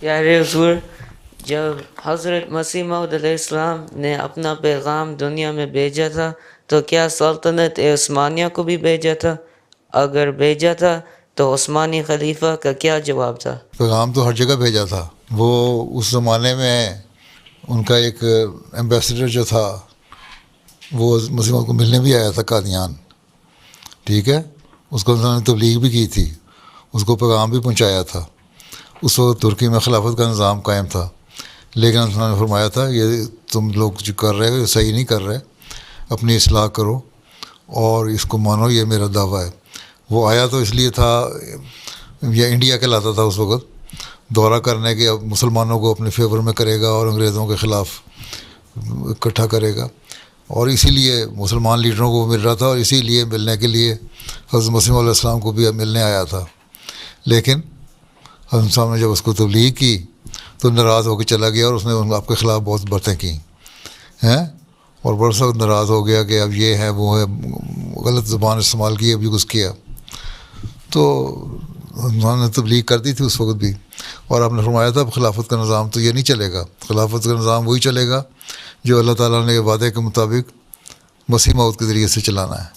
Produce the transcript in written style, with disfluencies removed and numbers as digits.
پیارے حضور، جب حضرت مسیح موعود علیہ السلام نے اپنا پیغام دنیا میں بھیجا تھا تو کیا سلطنت عثمانیہ کو بھی بھیجا تھا؟ اگر بھیجا تھا تو عثمانی خلیفہ کا کیا جواب تھا؟ پیغام تو ہر جگہ بھیجا تھا. وہ اس زمانے میں ان کا ایک ایمبیسڈر جو تھا وہ مسلمانوں کو ملنے بھی آیا تھا قادیان. ٹھیک ہے، اس کو انہوں نے تبلیغ بھی کی تھی، اس کو پیغام بھی پہنچایا تھا. اس وقت ترکی میں خلافت کا نظام قائم تھا، لیکن انہوں نے فرمایا تھا یہ تم لوگ جو کر رہے ہو صحیح نہیں کر رہے، اپنی اصلاح کرو اور اس کو مانو، یہ میرا دعویٰ ہے. وہ آیا تو اس لیے تھا، یہ انڈیا کہلاتا تھا اس وقت، دورہ کرنے کے مسلمانوں کو اپنے فیور میں کرے گا اور انگریزوں کے خلاف اکٹھا کرے گا، اور اسی لیے مسلمان لیڈروں کو مل رہا تھا، اور اسی لیے ملنے کے لیے حضرت مسیح علیہ السلام کو بھی ملنے آیا تھا. لیکن حضرت صاحب نے جب اس کو تبلیغ کی تو ناراض ہو کے چلا گیا، اور اس نے آپ کے خلاف بہت باتیں کی ہیں، اور بڑا سخت ناراض ہو گیا کہ اب یہ ہے وہ ہے، غلط زبان استعمال کی، ابھی کچھ کیا. تو انہوں نے تبلیغ کر دی تھی اس وقت بھی، اور آپ نے فرمایا تھا خلافت کا نظام تو یہ نہیں چلے گا، خلافت کا نظام وہی چلے گا جو اللہ تعالیٰ نے وعدے کے مطابق مسیح موعود کے ذریعے سے چلانا ہے.